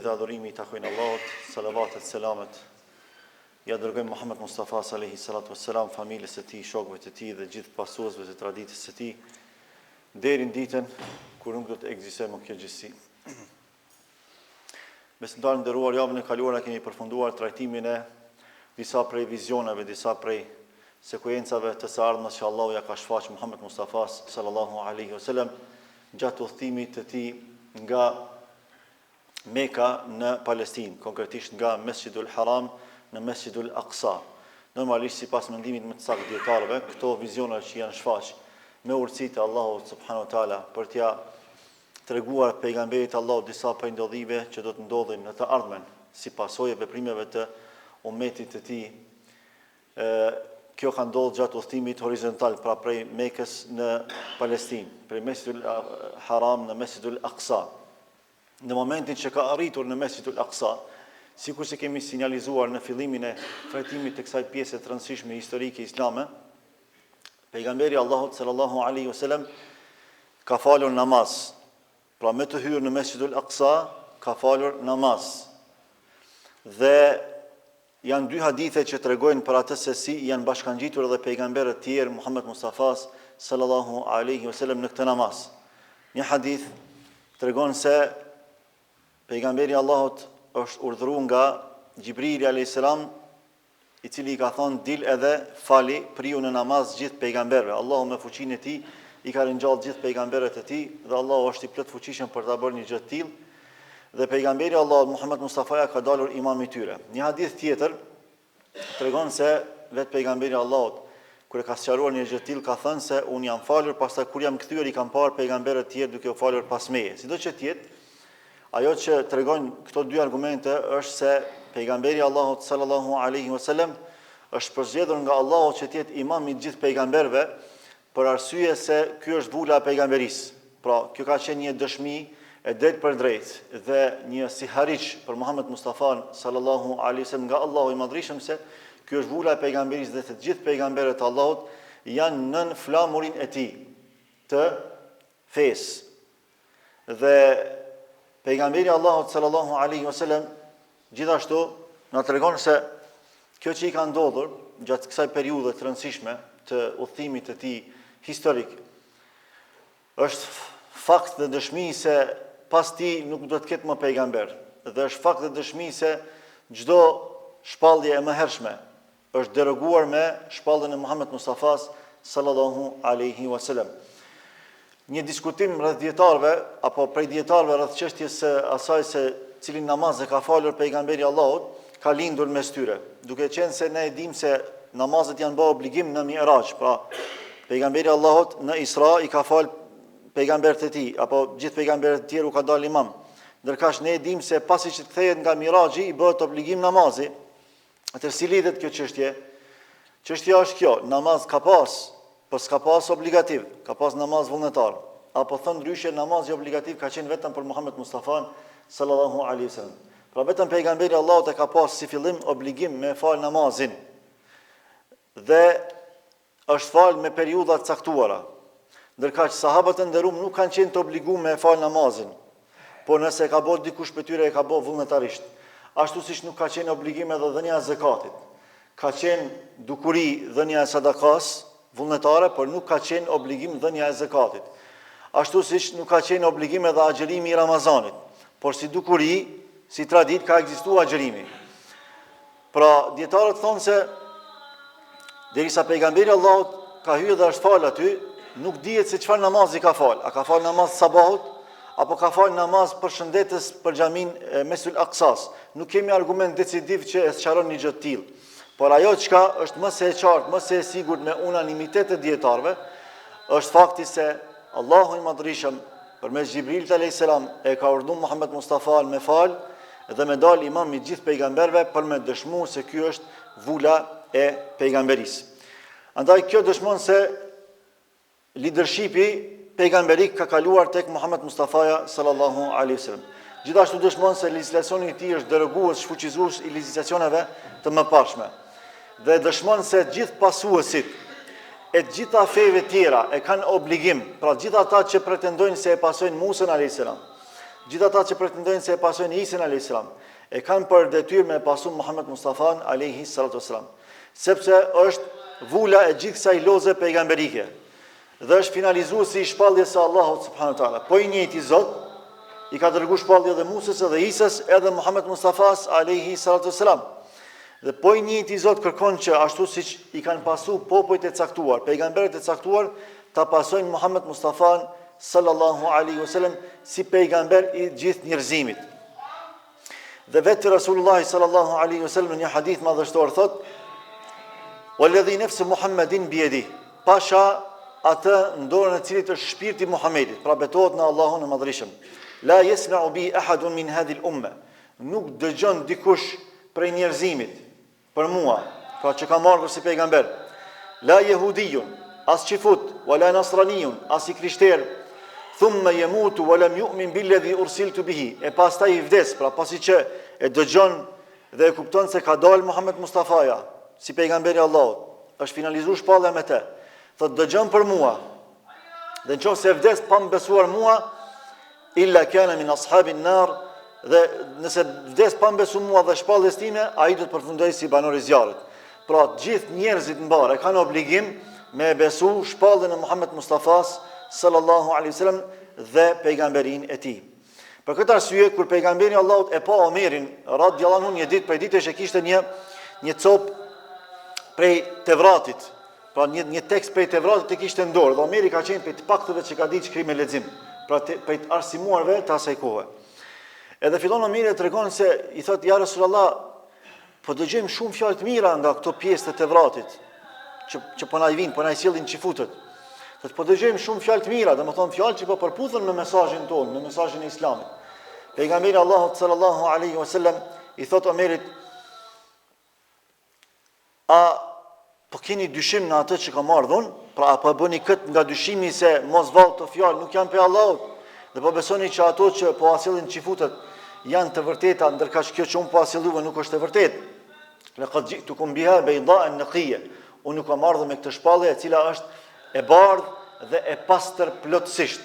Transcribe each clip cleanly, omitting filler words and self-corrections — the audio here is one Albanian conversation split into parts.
dhe adhurimi i takojnë Allahut, salavatet, selamet. Ja dërgojmë Muhammed Mustafa alayhi salatu wassalam, familjes së tij, shokëve të tij dhe gjithë pasuesve të traditës së tij, deri në ditën kur nuk do të ekzistojë më kjo gjësi. Besimtarë nderuar, javën e kaluar kemi përfunduar trajtimin e disa prej vizioneve, disa prej sekuencave të së ardhmes që Allahu ja ka shfaqur Muhammed Mustafa sallallahu alaihi wasallam gjatë udhëtimit të tij nga Meka në Palestinë, konkretisht nga Mesjidul Haram në Mesjidul Aqsa. Normalisht sipas mendimit më të saktë dietarëve, këto vizione që janë shfaq me urtësitë e Allahut subhanahu wa taala për t'ia treguar pejgamberit Allahut disa prej ndodhive që do të ndodhin në të ardhmen si pasojë veprimeve të ummetit të tij. Kjo ka ndodhur gjatë udhëtimit horizontal, pra prej Mekës në Palestinë, prej Mesjidul Haram në Mesjidul Aqsa. Në momentin që ka arritur në Mesjidul Aqsa, sikur se kemi sinjalizuar në fillimin e trajtimit të kësaj pjese të rëndësishme historike islame, pejgamberi Allahut sallallahu alaihi wasallam ka falur namaz. Pra me të hyrë në Mesjidul Aqsa ka falur namaz. Dhe janë dy hadithe që tregojnë për atë se si janë bashkangjitur edhe pejgamberët tjerë Muhammed Mustafa sallallahu alaihi wasallam në këtë namaz. Një hadith tregon se pejgamberi Allahut është urdhëruar nga Gjibrili alayhis salam, i cili i ka thonë dil edhe fali priu në namaz gjithë pejgamberëve. Allahu me fuqinë e tij i ka ringjallë gjithë pejgamberët e tij dhe Allahu është i plot fuqishëm për ta bërë një gjë të tillë. Dhe pejgamberi Allahut Muhammed Mustafa ka dalur imam i tyre. Një hadith tjetër tregon se vetë pejgamberi Allahut kur e ka sqaruar një gjë të tillë ka thënë se un jam falur, pastaj kur jam kthyer i kam parë pejgamberët e tjerë duke u falur pas meje. Sido që të jetë, ajo që tregojnë këto dy argumente është se pejgamberi Allahut sallallahu alaihi wasallam është përzgjedhur nga Allahu që të jetë imam i gjithë pejgamberëve për arsye se ky është vula e pejgamberisë. Pra, kjo ka qenë një dëshmi e drejtë për drejtë dhe një sihariç për Muhammed Mustafa sallallahu alaihi wasallam nga Allahu i Madhreshëm se ky është vula e pejgamberisë dhe të gjithë pejgamberët e Allahut janë nën flamurin e tij të fesë. Dhe pejgamberi Allahut sallallahu alaihi wasallam gjithashtu na tregon se kjo që i ka ndodhur gjatë kësaj periudhe të rëndësishme të udhëtimit të tij historik është fakt dhe dëshmi se pas tij nuk do të ketë më pejgamber. Dhe është fakt dhe dëshmi se çdo shpallje e mëhershme është deroguar me shpalljen e Muhammed Mustafa sallallahu alaihi wasallam. Një diskutim rreth dietarëve apo prej dietarëve rreth çështjes së asaj se cilin namaz e ka falur pejgamberi Allahut ka lindur mes tyre. Duke qenë se ne e dimë se namazet janë bërë obligim në Mi'raj, pra pejgamberi Allahut në Isra i ka fal pejgamberët e tij apo gjithë pejgamberët e tjerë u ka dalë imam. Ndërkaq ne e dimë se pasi që kthehet nga Miraxhi i bëhet obligim namazi. Atë si lidhet kjo çështje? Çështja është kjo, namaz ka pas, po s'ka pas obligativ, ka pas namaz vullnetar. Apo thon ndryshe namazi obligativ ka qenë vetëm për Muhammed Mustafa sallallahu alaihi wasallam. Pra vetëm pejgamberi Allahut e ka pas si fillim obligim me fal namazin. Dhe është fal me periudha të caktuara. Ndërkaq sahabët e nderuar nuk kanë qenë të obliguar me fal namazin. Po nëse ka bërë dikush për tyre e ka bërë vullnetarisht. Ashtu siç nuk ka qenë obligim edhe dhënia e zakatit. Ka qenë dukuri dhënia e sadakas vullnetare, por nuk ka qenë obligim dhënia e zakatit. Ashtu siç nuk ka qenë obligim edhe agjerimi i Ramazanit, por si dukuri, si tradit ka ekzistuar agjerimi. Pra dietarët thonë se derisa pejgamberi Allahut ka hyrë dhe është fal aty, nuk dihet se çfarë namazi ka fal. A ka fal namaz sabahut apo ka fal namaz përshëndetës për xhamin e Mesjidul Aqsas. Nuk kemi argument decisiv që e sqaron një gjë të tillë. Por ajo çka është më së qartë, më së sigurt me unanimitet të dietarëve, është fakti se Allahu i Madhreshëm përmes Gjibrilit alayhis salam e ka urdhëruar Muhammed Mustafa me fal dhe me dal imam i gjithë pejgamberëve për me dëshmuar se ky është vula e pejgamberisë. Andaj kjo dëshmon se leadershipi pejgamberik ka kaluar tek Muhammed Mustafa sallallahu alaihi wasallam. Gjithashtu dëshmon se legjislacioni i tij është derogues, shfuqizues i legjislacioneve të mëparshme. Dhe dëshmon se gjithë pasuesit e gjitha feve tjera e kanë obligim, pra gjitha ata që pretendojnë se e pasojnë Musën alayhis salam, gjithë ata që pretendojnë se e pasojnë Isën alayhis salam, e kanë për detyrë me pasu Muhammed Mustafan alayhi salatu wasalam, sepse është vula e gjithë kësaj loze pejgamberike dhe është finalizuesi i shpalljes së Allahut subhanahu wa taala. Po i njëjti Zot i ka dërguar shpallje edhe Musës edhe Isës edhe Muhammed Mustafas alayhi salatu wasalam. Dhe po i njëjti Zot kërkon që ashtu siç i kanë pasu popujt e caktuar, pejgamberët e caktuar, ta pasojnë Muhammed Mustafan sallallahu alaihi wasallam si pejgamber i gjithë njerëzimit. Dhe vetë Rasulullah sallallahu alaihi wasallam në një hadith madhështor thot: "Walladhi nafsu Muhammedin biyadihi", pasha atë në dorën e cilit është shpirti Muhamedit, pra betohet në Allahun e Madhërisëm. "La yasma'u bi ahadun min hadhihi al-umma", nuk dëgjon dikush prej njerëzimit për mua, pra që ka marrë si pejgamber. "La yahudiyun", as qifut, wala nasraniyun, as i krishter, thumma yamutu wa lam yu'min billadhi ursiltu bihi, e pastaj i vdes, pra pasi që e dëgjon dhe e kupton se ka dalë Muhammed Mustafaja si pejgamberi Allahut, është finalizuar shpallja me të. Thot dëgjon për mua. Dhe nëse e vdes pa besuar mua, illa kana min ashabin nar, dhe nëse vdes pa besuar mua dhe shpalljes time, ai do të përfundojë si banor i zjarrit. Pra të gjithë njerëzit mbarë kanë obligim me besu shpalljen e Muhammed Mustafas sallallahu alaihi wasallam dhe pejgamberin e tij. Për këtë arsye kur pejgamberi Allahut e pa Omerin radhiyallahu anhu një ditë prej ditësh e kishte një copë prej Tevratit, pra një tekst prej Tevratit e kishte në dorë, dhe Omeri ka qenë prej të paktëve që ka ditë shkrim e lexim, pra prej të arsimuarve të asaj kohe. Edhe fillon Omeri të tregon se i thot ja Rasulullah, po dëgjojmë shumë fjalë të mira nga këto pjesë të Tevratit, që po na i vinë, po na i sjellin çifutët. Po dëgjojmë shumë fjalë të mira, domethënë fjalë që po përputhen me mesazhin tonë, me mesazhin e Islamit. Pejgamberi Allahut sallallahu alaihi wasallam i thot Omerit: "A po keni dyshim në atë që ka marrë dhun? Pra apo bëni këtë nga dyshimi se mos vallë të fjalë nuk janë pe Allahut, dhe po besoni që ato që po asillin çifutët janë të vërteta, ndërkaq kjo që unë po asilluve nuk është e vërtetë. Laqad ji'tukum biha bayda'an naqiyya", unë nuk kam ardhur me këtë shpallje e cila është e bardhë dhe e pastër plotësisht.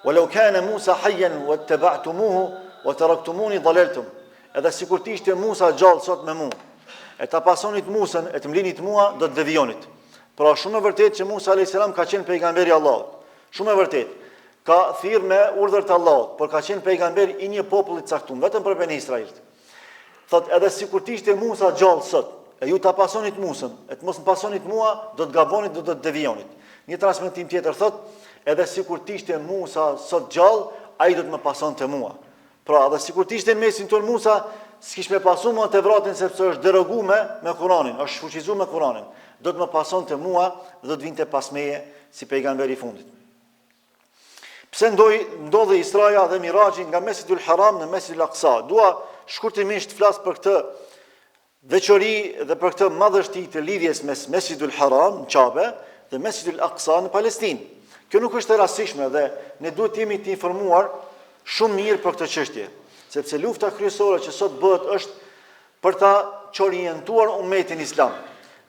"Walau kana Musa hayyan wattaba'tumuhu wa taraktumuni dalaltum", edhe sikur të ishte Musa gjallë sot me mua, e ta pasonit Musën, e të mlinit mua, do të devijonit. Pra shumë e vërtetë që Musa alayhis salam ka qenë pejgamberi i Allahut. Shumë e vërtetë. Ka thirrë me urdhër të Allahut, por ka qenë pejgamber i një populli të caktuar, vetëm për Beni Israilit. Thot edhe sikur të ishte Musa gjallë sot, e ju ta pasonit Musën, e të mos më pasonit mua, do të gabonit, do të devijonit. Një transmetim tjetër thot, edhe sikur të ishte Musa sot gjallë, ai do të më pasonte mua. Pra, edhe sikur të ishte në mesin tonë Musa, s'kish me pasu mua Tevratin sepse është deroguar me Kur'anin, është shfuqizuar me Kur'anin. Do të më pasonte mua dhe do të vinte pas meje si pejgamberi i fundit. Pse ndodhi Israja dhe Miraxhi nga Mesjidul Haram në Mesjidul Aqsa? Dua shkurtimisht të flas për këtë veçori dhe për këtë madhështi të lidhjes mes Mesjidul Haram në Qabe dhe Mesjidul Aqsa në Palestinë. Kjo nuk është e rastishme dhe ne duhet të jemi të informuar shumë mirë për këtë çështje, sepse lufta kryesore që sot bëhet është për ta çorientuar ummetin islam,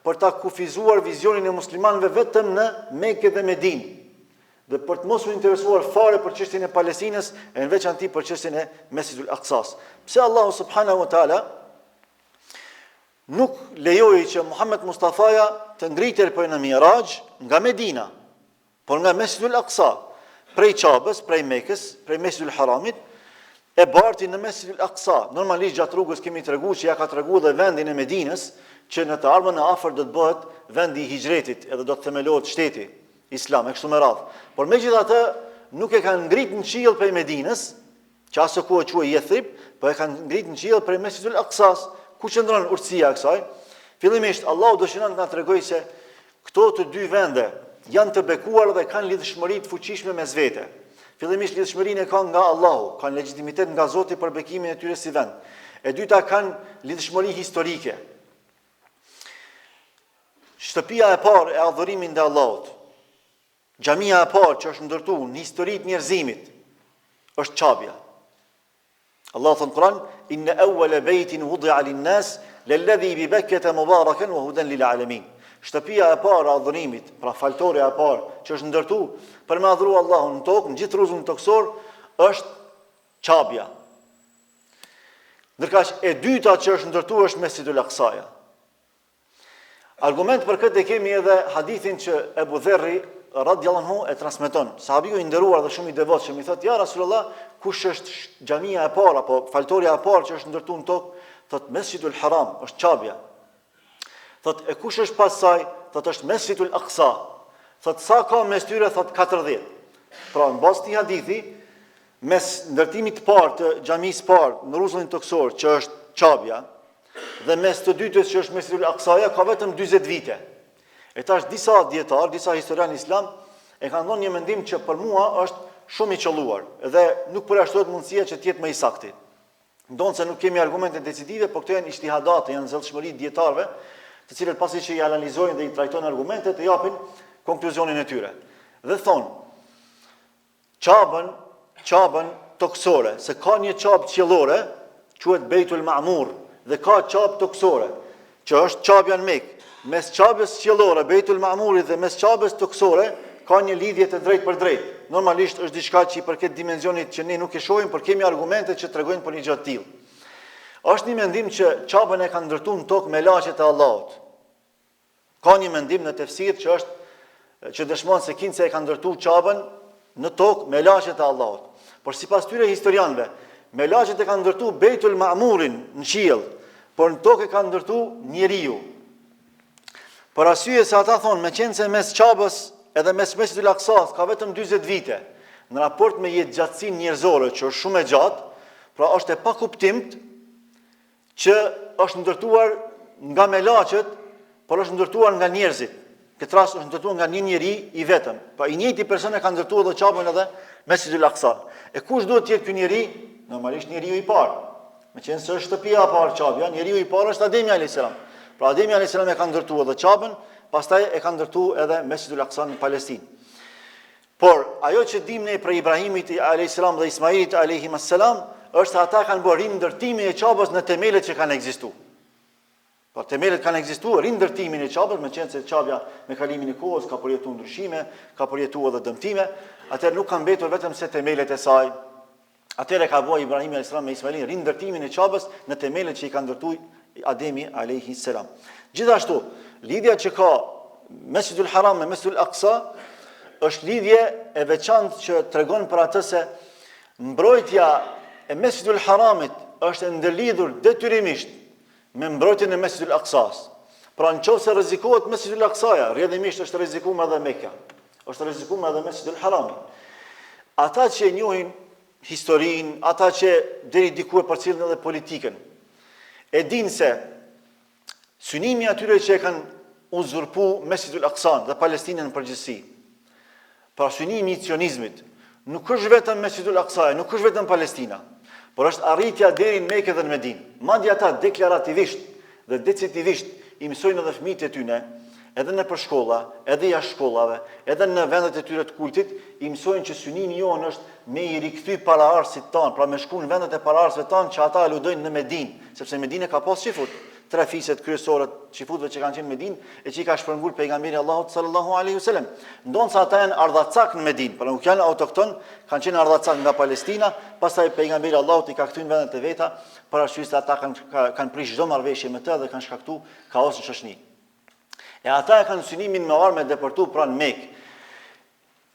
për ta kufizuar vizionin e muslimanëve vetëm në Mekë dhe Medinë, dhe për të mos u interesuar fare për çështjen e Palestinës, e në veçanti për çështjen e Mesjidul Aqsas. Pse Allahu subhanahu wa taala nuk lejoi që Muhammed Mustafaja të ngritej për në Miraxh nga Medina, por nga Mesjidul Aqsa, prej Qabës, prej Mekës, prej Mesjidul Haramit, e barti në Mesjidul Aqsa. Normalisht gjatë rrugës kemi treguar që ja ka treguar dhe vendin e Medinës, që në të ardhmen e afër do të bëhet vendi i hijretit, edhe do të themelohet shteti islam e kështu me radhë. Por megjithatë nuk e kanë ngritur në qiell prej Medinës, që asë kohë quhej Yathrib, por e kanë ngritur në qiell prej Mesjidul Aqsas, ku qëndron urtësia e kësaj. Fillimisht Allahu dëshiron të na tregojë se këto të dy vende janë të bekuar dhe kanë lidhshmëri të fuqishme mes vete. Fillimisht lidhshmërinë e kanë nga Allahu, kanë legjitimitet nga Zoti për bekimin e tyre si vend. E dyta kanë lidhshmëri historike. Shtëpia e parë e adhurimit ndaj Allahut, xhamia e parë që është ndërtuar në historitë e njerëzimit, është Qabja. Allah thon Kur'an: "Inna awwala baytin wudi'a lin-nas lalladhi bi Bakkata mubarakan wa hudan lil alamin." Shtëpia e parë e adhurimit, pra faltoria e parë që është ndërtuar për me adhuru Allahun në tokë, në gjithë rrugën tokësor, është Qabja. Ndërkaq e dyta që është ndërtuar është Mesjidul Aqsaja. Argument për këtë e kemi edhe hadithin që Ebu Dherri radhiyallahu anhu e transmeton. Sahabiu i nderuar dhe shumë i devotshëm i thotë: "Ja Rasulullah, kush është xhamia e parë apo faltoria e parë që është ndërtuar në tokë?" Thotë: "Mesjidul Haram, është Qabja." Thotë: "E kush është pas saj?" Thotë: "Është Mesjidul Aqsa." Thotë: "Sa ka mes tyre?" Thotë: 40. Pra në bazë të hadithi, mes ndërtimit të parë të xhamisë parë në rrezullin toksor, që është Qabja, dhe mes të dytës që është Mesjidul Aqsaja, ka vetëm 40 vite. E tash disa dietar, disa historianë islam e kanë dhënë një mendim që për mua është shumë i qelluar dhe nuk përjashtohet mundësia që të jetë më i saktë. Ndonse nuk kemi argumente decisive, por këto janë ijtihadate, janë zellshmëri dietarëve, të cilët pasi që i analizojnë dhe i trajtojnë argumentet, e japin konkluzionin e tyre. Dhe thonë, qabën toksore, se ka një qabë qiellore, quhet Beitul Ma'mur, dhe ka qabë toksore, që është qabja në Mekë. Mes qabës qiellore, Beitul Ma'murit, dhe mes qabës toksore, ka një lidhje të drejtë për drejtë. Normalisht është diçka që i përket dimensionit që ne nuk e shohim, por kemi argumente që tregojnë për një gjë të tillë. Është një mendim që qabën e kanë ndërtuar në tokë me laqet e Allahut. Ka një mendim në tefsir që dëshmon se kinse e kanë ndërtuar qabën në tokë me laqet e Allahut. Por sipas tyre historianëve, me laqet e kanë ndërtuar Beitul Ma'murin në qiell, por në tokë e kanë ndërtuar njeriu. Por arsye se ata thonë, me qenë se mes qabës edhe mes Mesjidul Aqsas ka vetëm 40 vite, në raport me jetëgjatësinë njerëzore, që është shumë e gjatë, pra është e pakuptimt që është ndërtuar nga melaqet, por është ndërtuar nga njerëzit. Këtë rast është ndërtuar nga një njeri i vetëm. Pa i njëjti person e ka ndërtuar edhe qabën edhe Mesjidul Aqsa. E kush duhet të jetë ky njeri? Normalisht njeriu i parë. Meqense se është shtëpia e parë qabja, njeriu i parë është Ademi alayhis salam. Pra Ademi alayhis salam e ka ndërtuar edhe qabën, pastaj e ka ndërtuar edhe Mesjidul Aqsa në Palestinë. Por ajo që dimë ne për Ibrahimit alayhis salam dhe Ismailit alayhis salam është se ata kanë bërë rindërtimin e qabës në temelet që kanë ekzistuar. Po temelet kanë ekzistuar, rindërtimin e qabës, meqense se qabja me kalimin e kohës ka përjetuar ndryshime, ka përjetuar edhe dëmtime, atëherë nuk kanë mbetur vetëm se temelet e saj. Atëherë ka bëu Ibrahimi alayhis salam me Ismailin rindërtimin e qabës në temelet që i ka ndërtuar Ademi alayhis salam. Gjithashtu, lidhja që ka Mesjidul Haram me Mesjidul Aqsa është lidhje e veçantë që tregon për atë se mbrojtja e Mesjidul Haramit është e ndërlidhur detyrimisht me mbrojtjen e Mesjidul Aqsas. Pra nëse rrezikohet Mesjidul Aqsaja, rrjedhimisht është rrezikuar edhe Mekka, është rrezikuar edhe Mesjidul Harami. Ata që e njohin historinë, ata që deri diku e përcjellin edhe politikën, e dinë se synimi atyre që e kanë uzurpu Mesjidul Aqsan dhe Palestinën në përgjithësi, pra synimi i sionizmit, nuk është vetëm Mesjidul Aqsa, nuk është vetëm Palestina, por është arritja deri në Mekë dhe në Medinë. Madje ata deklarativisht dhe decisivisht i mësojnë edhe fëmijët e tyre, edhe në përshkolla, edhe jashtë shkollave, edhe në vendet e tyre të kultit, i mësojnë që synimi jonë është me i rikthy paraardhësit tanë, pra me shku në vendet e paraardhësve tanë që ata aludojnë në Medinë, sepse Medinë ka pas shifut, 3 fiset kryesore të shifutëve që kanë qenë në Medinë e që i ka shpërngul pejgamberi Allahut sallallahu alaihi wasallam. Ndonse ata janë ardhacak në Medinë, por nuk janë autokton, kanë qenë ardhacak nga Palestina, pastaj pejgamberi Allahut i ka kthyr në vendet e veta, për arsye se ata kanë prish çdo marrëveshje me të dhe kanë shkaktuar kaos në shoqëni. E ata e kanë synimin me armë deportu pranë Mekë.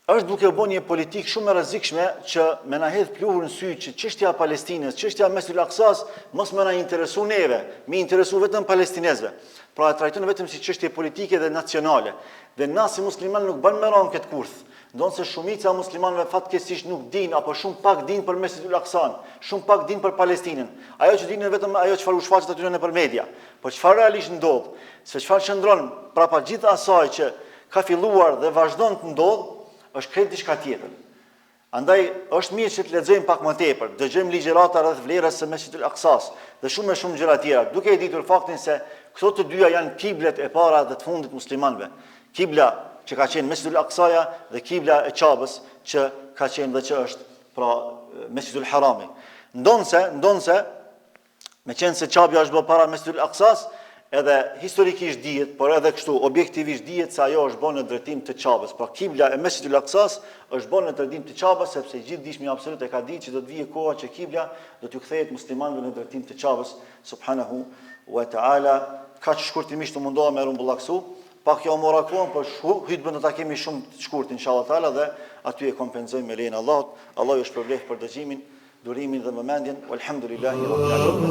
Është duke u bërë një politikë shumë e rrezikshme që më na hedh pluhur në sy që çështja e Palestinës, çështja e Mesjidul Aqsas mos më na intereson neve, më intereson vetëm palestinezëve. Pra e trajtojnë vetëm si çështje politike dhe nacionale. Dhe na si muslimanë nuk bën më ran këtë kurth. Ndonse shumica e muslimanëve fatkeqësisht nuk dinë apo shumë pak dinë për Mesjidul Aqsan, shumë pak dinë për Palestinën. Ajo që dinë vetëm ajo çfarë u shfaqet aty nëpër media. Po çfarë realisht ndodh? Se çfarë qëndron prapa gjithë asaj që ka filluar dhe vazhdon të ndodh, është krejt diçka tjetër. Andaj është mirë që të lexojmë pak më tepër, dëgjojmë ligjërata rreth vlerës së Mesjidul Aqsas dhe shumë gjëra tjera, duke e ditur faktin se këto të dyja janë kiblet e para dhe të fundit muslimanëve. Kibla që ka qenë Mesjidul Aqsaja dhe kibla e Qabës që ka qenë dhe që është pra Mesjidul Harami. Ndonse, me qenë se Qabja është bërë para Mesjidul Aqsas, edhe historikisht dihet, por edhe kështu objektivisht dihet se ajo është bën në drejtim të Çabës. Pra kibla e Mesjidul Aksas është bën në drejtim të Çabës, sepse gjithë dishmi absolut e ka ditë që do të vijë koha që kibla do t'ju kthehet muslimanëve në drejtim të Çabës subhanahu wa taala. Kaq shkurtimisht u mundohem me rumbullaksu, pak jo mora kohën, por hutbën do ta kemi shumë të shkurt inshallah taala dhe aty e kompenzojmë me lejen e Allahut. Allahu ju shpërblet për dëgjimin, durimin dhe vëmendjen. Walhamdulillahi rabbil alamin.